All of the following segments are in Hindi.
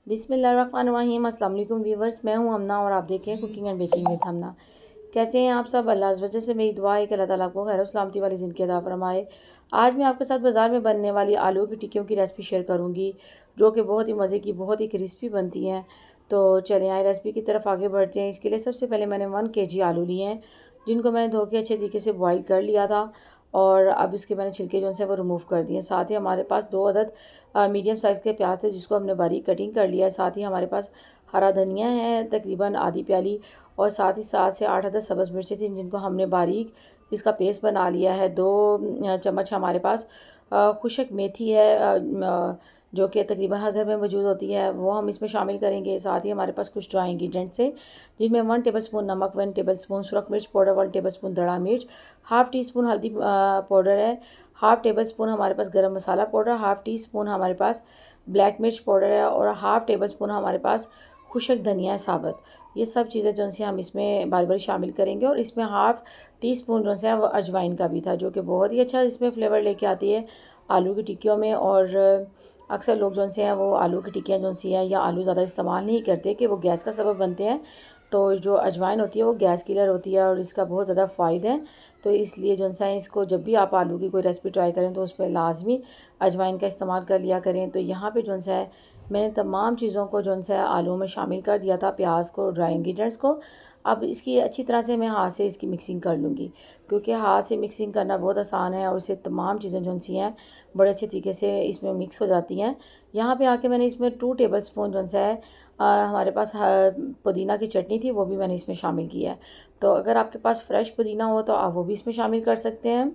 बिस्मिल्लाहिर्रहमानिर्रहीम। अस्सलाम वालेकुम व्यूवर्स, मैं हूं अमना और आप देख रहे हैं कुकिंग एंड बेकिंग विद अमना। कैसे हैं आप सब? अल्लाह की वजह से मेरी दुआ है कि अल्लाह ताला आपको खैर सलामती वाली ज़िंदगी अता फरमाए। आज मैं आपके साथ बाज़ार में बनने वाली आलू की टिक्कियों की रेसिपी शेयर करूंगी, जो कि बहुत ही मज़े की, बहुत ही क्रिस्पी बनती हैं। तो चलें आए रेसिपी की तरफ आगे बढ़ते हैं। इसके लिए सबसे पहले मैंने 1 kg आलू लिए हैं, जिनको मैंने धो के अच्छे तरीके से बॉईल कर लिया था। और अब इसके मैंने छिलके जो से वो रिमूव कर दिए। साथ ही हमारे पास 2 अदद मीडियम साइज़ के प्याज थे, जिसको हमने बारीक कटिंग कर लिया है। साथ ही हमारे पास हरा धनिया है तकरीबन आधी प्याली, और साथ ही 7 से 8 अदद सब्ज़ मिर्चें थी, जिनको हमने बारीक इसका पेस्ट बना लिया है। 2 चम्मच हमारे पास खुशक मेथी है, जो कि तकरीबन हर घर में मौजूद होती है, वो हम इसमें शामिल करेंगे। साथ ही हमारे पास कुछ ड्राई इंग्रेडिएंट्स है, जिनमें 1 टेबलस्पून नमक, 1 टेबलस्पून सुरख मिर्च पाउडर, 1 टेबलस्पून धड़ा मिर्च, हाफ़ टी स्पून हल्दी पाउडर है, हाफ़ टेबल स्पून हमारे पास गरम मसाला पाउडर, हाफ़ टी स्पून हमारे पास ब्लैक मिर्च पाउडर है, और हाफ़ टेबल स्पून हमारे पास खुशक धनिया है साबुत। ये सब चीज़ें जो से हम इसमें बारी बारी शामिल करेंगे। और इसमें हाफ़ टी स्पून जो है वो अजवाइन का भी था, जो कि बहुत ही अच्छा इसमें फ्लेवर लेके आती है आलू की टिक्कियों में। और अक्सर लोग जो से हैं वो आलू की टिक्कियाँ जो सी है या आलू ज़्यादा इस्तेमाल नहीं करते, कि वो गैस का सबब बनते हैं। तो जो अजवाइन होती है वो गैस किलर होती है, और इसका बहुत ज़्यादा फ़ायदे हैं। तो इसलिए जो है इसको जब भी आप आलू की कोई रेसिपी ट्राई करें तो उसमें लाजमी अजवाइन का इस्तेमाल कर लिया करें। तो यहाँ पे जो है मैंने तमाम चीज़ों को जो है आलू में शामिल कर दिया था, प्याज को, ड्राई इंग्रेडिएंट्स को। अब इसकी अच्छी तरह से मैं हाथ से इसकी मिक्सिंग कर लूँगी, क्योंकि हाथ से मिक्सिंग करना बहुत आसान है, और इससे तमाम चीज़ें जो सी हैं बड़े अच्छे तरीके से इसमें मिक्स हो जाती हैं। यहाँ पे आके मैंने इसमें 2 टेबल स्पून जो है हमारे पास पुदीना की चटनी थी, वो भी मैंने इसमें शामिल किया है। तो अगर आपके पास फ्रेश पुदीना हो तो आप वो भी इसमें शामिल कर सकते हैं।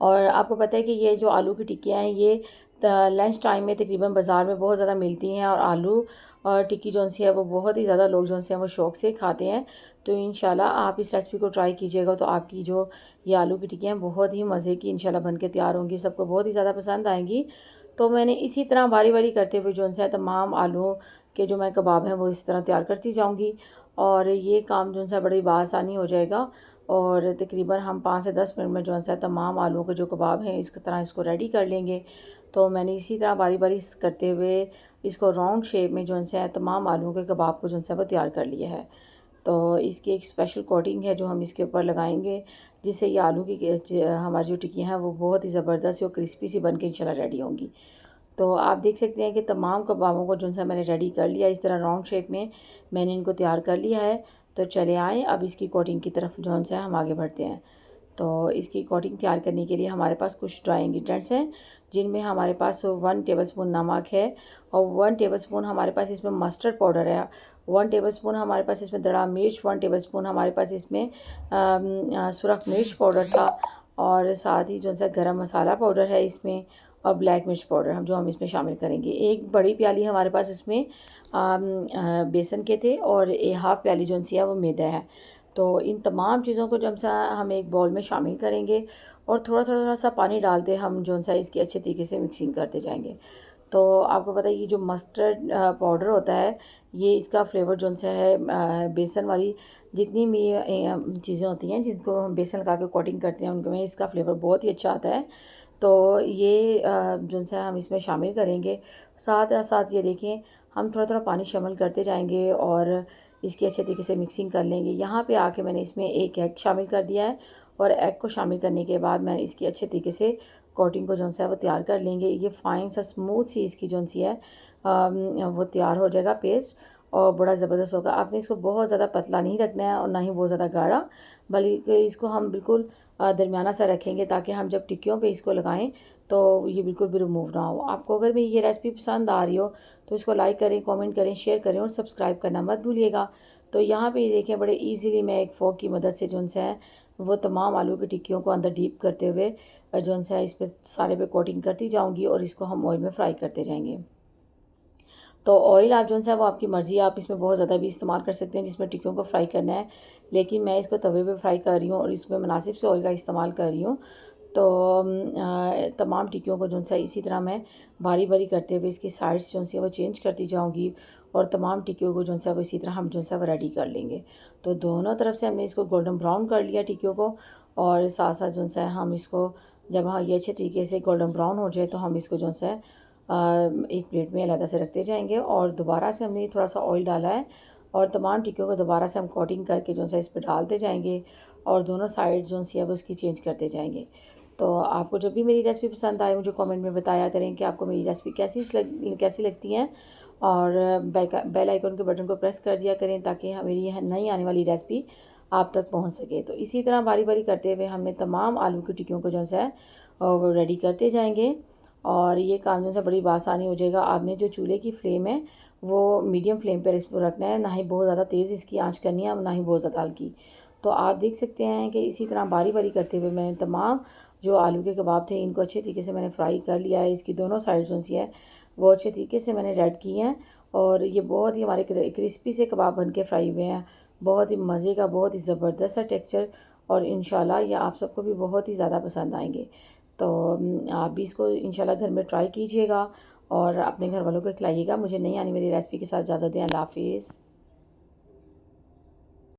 और आपको पता है कि ये जो आलू की टिक्कियाँ हैं ये लंच टाइम में तकरीबन बाज़ार में बहुत ज़्यादा मिलती हैं, और आलू और टिक्की जो सी है वो बहुत ही ज़्यादा लोग जो हैं वो शौक़ से खाते हैं। तो इंशाल्लाह आप इस रेसिपी को ट्राई कीजिएगा, तो आपकी जो ये आलू की टिक्कियाँ हैं बहुत ही मज़े की इंशाल्लाह बन के तैयार होंगी, सबको बहुत ही ज़्यादा पसंद आएंगी। तो मैंने इसी तरह बारी बारी करते हुए जो है तमाम आलू के जो मैं कबाब हैं वो इस तरह तैयार करती जाऊँगी, और ये काम जो है बड़ी बासानी हो जाएगा। और तकरीबन हम 5 से 10 मिनट में जो है तमाम आलूओं के जो कबाब हैं इस तरह इसको रेडी कर लेंगे। तो मैंने इसी तरह बारी बारी करते हुए इसको राउंड शेप में जो है तमाम आलूओं के कबाब को जो है वो तैयार कर लिया है। तो इसकी एक स्पेशल कोटिंग है जो हम इसके ऊपर लगाएंगे, जिससे ये आलू की हमारी जो टिक्कियाँ हैं वो बहुत ही ज़बरदस्त और क्रिस्पी सी बन के इंशाल्लाह रेडी होंगी। तो आप देख सकते हैं कि तमाम कबाबों को जो है मैंने रेडी कर लिया, इस तरह राउंड शेप में मैंने इनको तैयार कर लिया है। तो चले आएँ अब इसकी कोटिंग की तरफ जो है हम आगे बढ़ते हैं। तो इसकी कोटिंग तैयार करने के लिए हमारे पास कुछ ड्राई इंग्रेडिएंट्स हैं, जिनमें हमारे पास 1 टेबलस्पून नमक है, और 1 टेबलस्पून हमारे पास इसमें मस्टर्ड पाउडर है, 1 टेबलस्पून हमारे पास इसमें दड़ा मिर्च, 1 टेबलस्पून हमारे पास इसमें सुरख मिर्च पाउडर था, और साथ ही जो है गरम मसाला पाउडर है इसमें, और ब्लैक मिर्च पाउडर हम इसमें शामिल करेंगे। एक बड़ी प्याली हमारे पास इसमें बेसन के थे, और हाफ़ प्याली जो सी है वो मैदा है। तो इन तमाम चीज़ों को जब सा हम एक बाउल में शामिल करेंगे, और थोड़ा थोड़ा थोड़ा सा पानी डालते हम जो सा इसकी अच्छे तरीके से मिक्सिंग करते जाएंगे। तो आपको पता है ये जो मस्टर्ड पाउडर होता है, ये इसका फ्लेवर जो सा है बेसन वाली जितनी भी चीज़ें होती हैं जिनको हम बेसन लगा के कोटिंग करते हैं उनमें इसका फ्लेवर बहुत ही अच्छा आता है। तो ये जो सा हम इसमें शामिल करेंगे। साथ साथ ये देखें हम थोड़ा थोड़ा पानी शामिल करते जाएंगे, और इसकी अच्छे तरीके से मिक्सिंग कर लेंगे। यहाँ पे आके मैंने इसमें एक एग शामिल कर दिया है, और एग को शामिल करने के बाद मैं इसकी अच्छे तरीके से कोटिंग को जो है वो तैयार कर लेंगे। ये फाइन सा स्मूथ सी इसकी जो सी है वो तैयार हो जाएगा पेस्ट, और बड़ा ज़बरदस्त होगा। आपने इसको बहुत ज़्यादा पतला नहीं रखना है और ना ही बहुत ज़्यादा गाढ़ा, बल्कि इसको हम बिल्कुल दरमियाना सा रखेंगे, ताकि हम जब टिक्कियों पे इसको लगाएं तो ये बिल्कुल भी रिमूव ना हो। आपको अगर मेरी ये रेसिपी पसंद आ रही हो तो इसको लाइक करें, कमेंट करें, शेयर करें, और सब्सक्राइब करना मत भूलिएगा। तो यहाँ पे ये देखें बड़े इजीली मैं एक फोक की मदद से जो है वो तमाम आलू की टिक्कियों को अंदर डीप करते हुए जो है इस पर सारे पे कोटिंग करती जाऊँगी, और इसको हम ऑयल में फ्राई करते जाएंगे। तो ऑयल आप जो है वो आपकी मर्ज़ी है, आप इसमें बहुत ज़्यादा भी इस्तेमाल कर सकते हैं जिसमें टिक्कियों को फ्राई करना है, लेकिन मैं इसको तवे पे फ्राई कर रही हूँ और इसमें मुनासिब से ऑयल का इस्तेमाल कर रही हूँ। तो तमाम टिक्कियों को जो है इसी तरह मैं बारी बारी करते हुए इसकी साइड्स जो है वो चेंज करती जाऊँगी, और तमाम टिक्कियों को जो है वो इसी तरह हम जो है वो रेडी कर लेंगे। तो दोनों तरफ से हमने इसको गोल्डन ब्राउन कर लिया टिक्कियों को, और साथ साथ जो है हम इसको जब हाँ ये अच्छे तरीके से गोल्डन ब्राउन हो जाए तो हम इसको जो है एक प्लेट में अलग से रखते जाएंगे। और दोबारा से हमने थोड़ा सा ऑयल डाला है और तमाम टिक्कियों को दोबारा से हम कोटिंग करके जो है इस पर डालते जाएंगे और दोनों साइड जो सी है वो उसकी चेंज करते जाएंगे। तो आपको जब भी मेरी रेसिपी पसंद आए मुझे कमेंट में बताया करें कि आपको मेरी रेसिपी कैसी लगती हैं। और बेल आइकन के बटन को प्रेस कर दिया करें ताकि मेरी यह नई आने वाली रेसिपी आप तक पहुंच सके। तो इसी तरह बारी बारी करते हुए हमने तमाम आलू की टिक्कियों को जो है वो रेडी करते जाएंगे और ये काम जो है बड़ी आसानी हो जाएगा। आपने जो चूल्हे की फ्लेम है वो मीडियम फ्लेम पर इसको रखना है, ना ही बहुत ज़्यादा तेज़ इसकी आंच करनी है और ना ही बहुत ज़्यादा हल्की। तो आप देख सकते हैं कि इसी तरह बारी बारी करते हुए मैंने तमाम जो आलू के कबाब थे इनको अच्छे तरीके से मैंने फ्राई कर लिया है। इसकी दोनों साइड जो सी है वो अच्छे तरीके से मैंने रेड की हैं और ये बहुत ही हमारे क्रिस्पी से कबाब बन के फ्राई हुए हैं। बहुत ही मज़े का, बहुत ही ज़बरदस्त सा टेक्सचर और इंशाल्लाह ये आप सबको भी बहुत ही ज़्यादा पसंद आएंगे। तो आप भी इसको इंशाल्लाह घर में ट्राई कीजिएगा और अपने घर वालों को खिलाइएगा। मुझे नहीं आनी मेरी रेसिपी के साथ इजाज़त दें। अल्लाह हाफिज़।